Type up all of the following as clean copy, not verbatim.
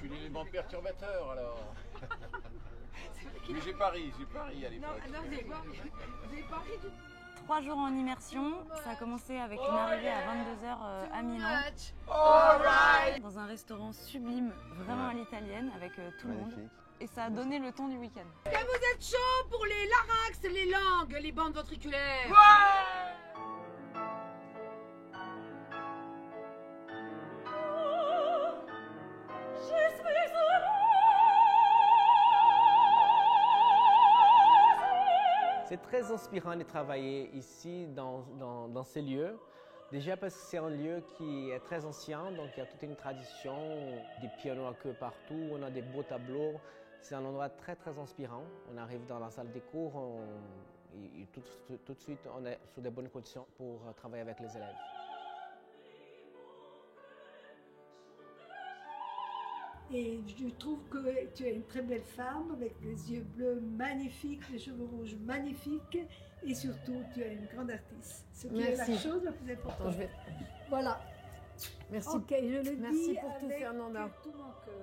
suis l'élément perturbateur alors. Mais j'ai pas ri à l'époque. Non, vous avez pas ri du tout. 3 jours en immersion, ça a commencé avec une arrivée à 22h à Milan, dans un restaurant sublime, vraiment à l'italienne, avec tout le monde. Et ça a donné le ton du week-end. Est-ce que vous êtes chaud pour les larynx, les langues, les bandes ventriculaires? C'est très inspirant de travailler ici dans ces lieux. Déjà parce que c'est un lieu qui est très ancien, donc il y a toute une tradition, des pianos à queue partout, on a des beaux tableaux. C'est un endroit très très inspirant. On arrive dans la salle des cours et tout de suite on est sous des bonnes conditions pour travailler avec les élèves. Et je trouve que tu es une très belle femme avec des yeux bleus magnifiques, des cheveux rouges magnifiques et surtout tu es une grande artiste. Ce qui est la chose la plus importante. Voilà. Merci. Ok, je le Merci dis pour tout, avec Fernanda. tout mon cœur.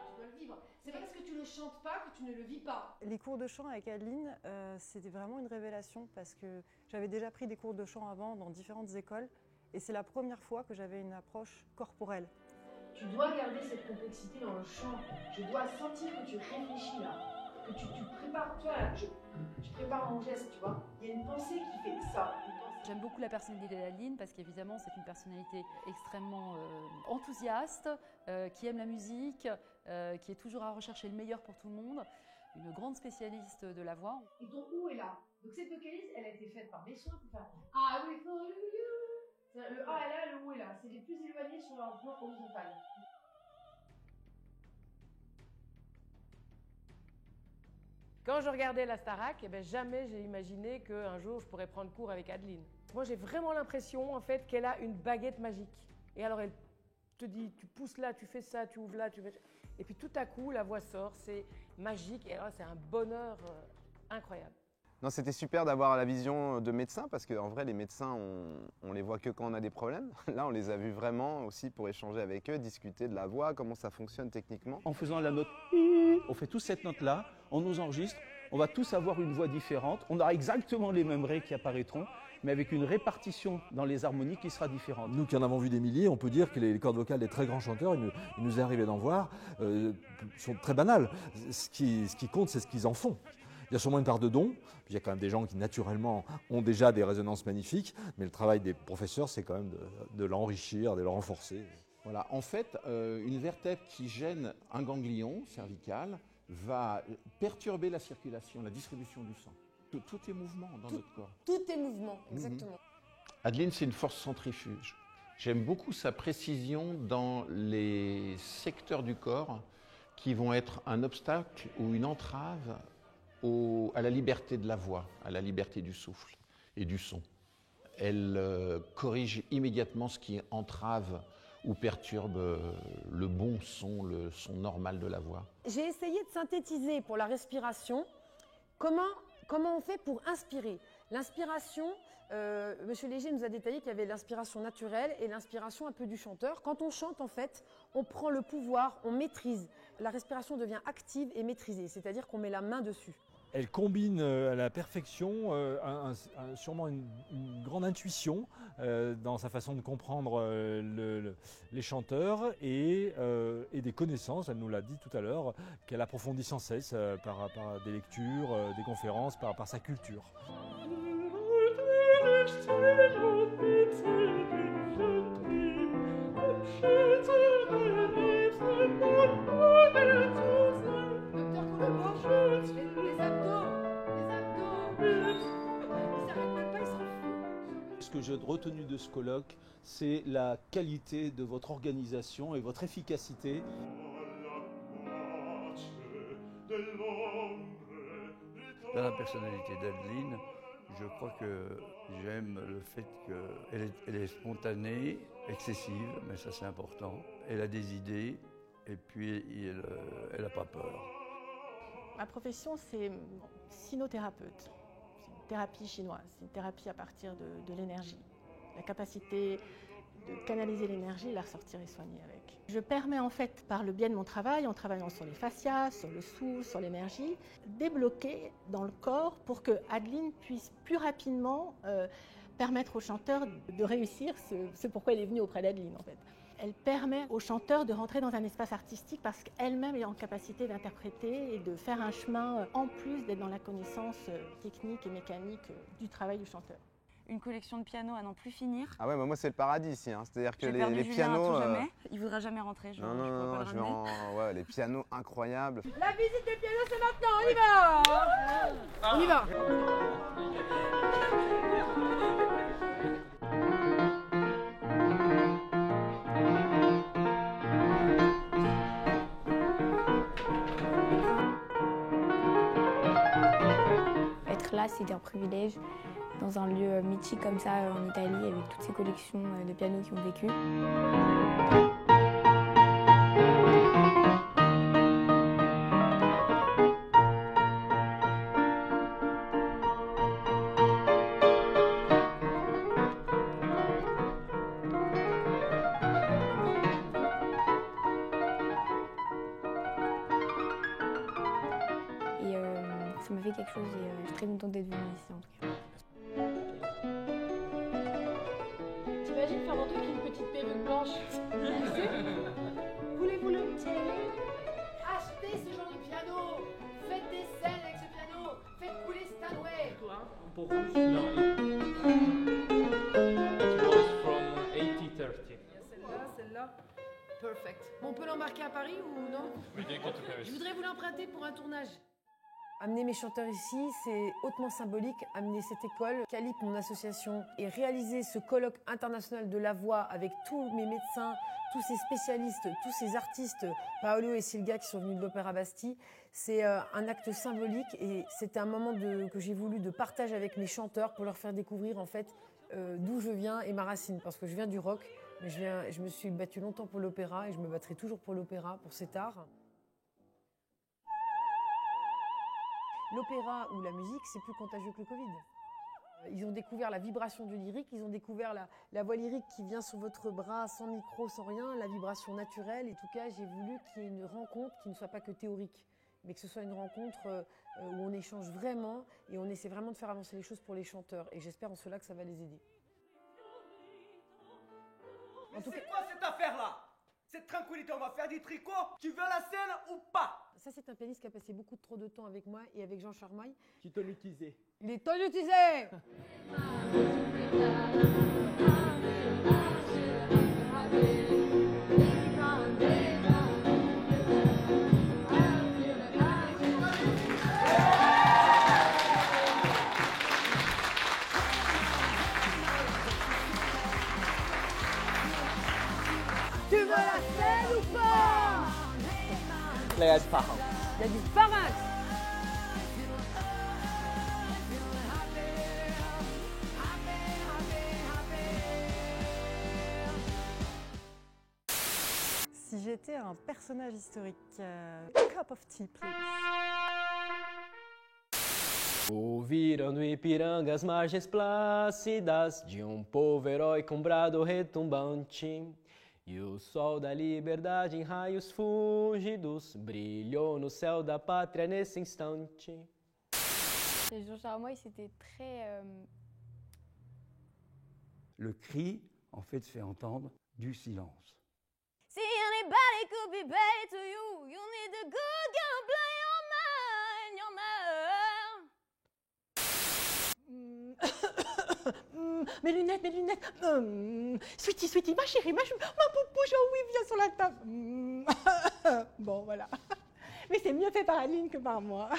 Tu dois le vivre. C'est pas parce que tu le chantes pas que tu ne le vis pas. Les cours de chant avec Adeline, c'était vraiment une révélation parce que j'avais déjà pris des cours de chant avant dans différentes écoles et c'est la première fois que j'avais une approche corporelle. Tu dois garder cette complexité dans le chant. Je dois sentir que tu réfléchis là, que tu prépares. Tu vois, là, je prépare mon geste, tu vois. Il y a une pensée qui fait ça. J'aime beaucoup la personnalité d'Adeline parce qu'évidemment c'est une personnalité extrêmement enthousiaste, qui aime la musique, qui est toujours à rechercher le meilleur pour tout le monde, une grande spécialiste de la voix. Et ton OU est là. Donc cette vocalise, elle a été faite par mes soins pour faire Ah oui, for you. Le A est là, le OU est là. C'est les plus éloignés sur leur plan horizontal. Quand je regardais la Starac, jamais j'ai imaginé qu'un jour je pourrais prendre cours avec Adeline. Moi j'ai vraiment l'impression en fait qu'elle a une baguette magique. Et alors elle te dit, tu pousses là, tu fais ça, tu ouvres là, tu fais... Et puis tout à coup la voix sort, c'est magique et alors c'est un bonheur incroyable. Non, c'était super d'avoir la vision de médecin parce qu'en vrai les médecins on les voit que quand on a des problèmes. Là on les a vus vraiment aussi pour échanger avec eux, discuter de la voix, comment ça fonctionne techniquement. En faisant la note, on fait tous cette note-là, on nous enregistre, on va tous avoir une voix différente, on aura exactement les mêmes raies qui apparaîtront, mais avec une répartition dans les harmonies qui sera différente. Nous qui en avons vu des milliers, on peut dire que les cordes vocales des très grands chanteurs, il nous est arrivé d'en voir, sont très banales. Ce qui compte, c'est ce qu'ils en font. Il y a sûrement une part de don, puis il y a quand même des gens qui naturellement ont déjà des résonances magnifiques, mais le travail des professeurs, c'est quand même de l'enrichir, de le renforcer. Voilà, en fait, une vertèbre qui gêne un ganglion cervical va perturber la circulation, la distribution du sang. Tout est mouvement dans notre corps. Tout est mouvement, exactement. Adeline, c'est une force centrifuge. J'aime beaucoup sa précision dans les secteurs du corps qui vont être un obstacle ou une entrave à la liberté de la voix, à la liberté du souffle et du son. Elle corrige immédiatement ce qui entrave ou perturbe le bon son, le son normal de la voix. J'ai essayé de synthétiser pour la respiration comment on fait pour inspirer. L'inspiration, Monsieur Léger nous a détaillé qu'il y avait l'inspiration naturelle et l'inspiration un peu du chanteur. Quand on chante, en fait, on prend le pouvoir, on maîtrise. La respiration devient active et maîtrisée, c'est-à-dire qu'on met la main dessus. Elle combine à la perfection sûrement une grande intuition dans sa façon de comprendre les chanteurs et des connaissances, elle nous l'a dit tout à l'heure, qu'elle approfondit sans cesse par des lectures, des conférences, par sa culture. Ce que j'ai retenu de ce colloque, c'est la qualité de votre organisation et votre efficacité. Dans la personnalité d'Adeline, je crois que j'aime le fait qu'elle est spontanée, excessive, mais ça c'est important. Elle a des idées et puis elle n'a pas peur. Ma profession, c'est sinothérapeute. C'est une thérapie chinoise, c'est une thérapie à partir de l'énergie. La capacité canaliser l'énergie et la ressortir et soigner avec. Je permets en fait, par le biais de mon travail, en travaillant sur les fascias, sur le souffle, sur l'énergie, débloquer dans le corps pour que Adeline puisse plus rapidement permettre au chanteur de réussir ce pourquoi elle est venue auprès d'Adeline en fait. Elle permet au chanteur de rentrer dans un espace artistique parce qu'elle-même est en capacité d'interpréter et de faire un chemin en plus d'être dans la connaissance technique et mécanique du travail du chanteur. Une collection de pianos à n'en plus finir. Ah ouais, moi c'est le paradis ici, hein. C'est-à-dire que les Julien pianos... à tout jamais. Il voudra jamais rentrer, je Non, je pourrais ouais, les pianos incroyables. La visite des pianos, c'est maintenant, on y va. On y va. Être là, c'était un privilège. Dans un lieu mythique comme ça en Italie, avec toutes ces collections de pianos qui ont vécu. Et ça m'a fait quelque chose et je suis très contente d'être venue ici en tout cas. T'imagines faire rentrer une petite perruque blanche? Voulez-vous le achetez ce genre de piano. Faites des scènes avec ce piano. Faites couler Stanway. Pour rouge, non. It was from 80-30. Celle-là. Perfect. Bon, on peut l'embarquer à Paris ou non? We take it to Paris. Je voudrais vous l'emprunter pour un tournage. Amener mes chanteurs ici, c'est hautement symbolique. Amener cette école, Calip, mon association, et réaliser ce colloque international de la voix avec tous mes médecins, tous ces spécialistes, tous ces artistes, Paolo et Silga qui sont venus de l'Opéra Bastille, c'est un acte symbolique et c'est un moment que j'ai voulu de partage avec mes chanteurs pour leur faire découvrir en fait d'où je viens et ma racine. Parce que je viens du rock, mais je me suis battue longtemps pour l'opéra et je me battrai toujours pour l'opéra, pour cet art. L'opéra ou la musique, c'est plus contagieux que le Covid. Ils ont découvert la vibration du lyrique, ils ont découvert la voix lyrique qui vient sur votre bras sans micro, sans rien, la vibration naturelle. En tout cas, j'ai voulu qu'il y ait une rencontre qui ne soit pas que théorique, mais que ce soit une rencontre où on échange vraiment et on essaie vraiment de faire avancer les choses pour les chanteurs. Et j'espère en cela que ça va les aider. Mais c'est quoi cette affaire-là? Cette tranquillité, on va faire du tricot? Tu veux la scène ou pas? Ça, c'est un pianiste qui a passé beaucoup trop de temps avec moi et avec Jean Charmaille. Tu t'en utilisé. Il est temps d'utiliser. Tu veux la scène ou pas? Il y a du pharinx. Il y a du pharinx. Si j'étais un personnage historique, cup of tea, please. Ouviram Ipiranga as margens plácidas de povo herói com brado retumbante. E o sol da liberdade em raios fúlgidos brilhou no céu da pátria nesse instante. Jean Charmoy, c'était très... Le cri, en fait, fait entendre du silence. See anybody could be better to you. You need a good girl, play your mind, your mind. Mes lunettes, mes lunettes. Sweetie, sweetie, ma chérie, ma poupou, oui, viens sur la table. Bon, voilà. Mais c'est mieux fait par Adeline que par moi.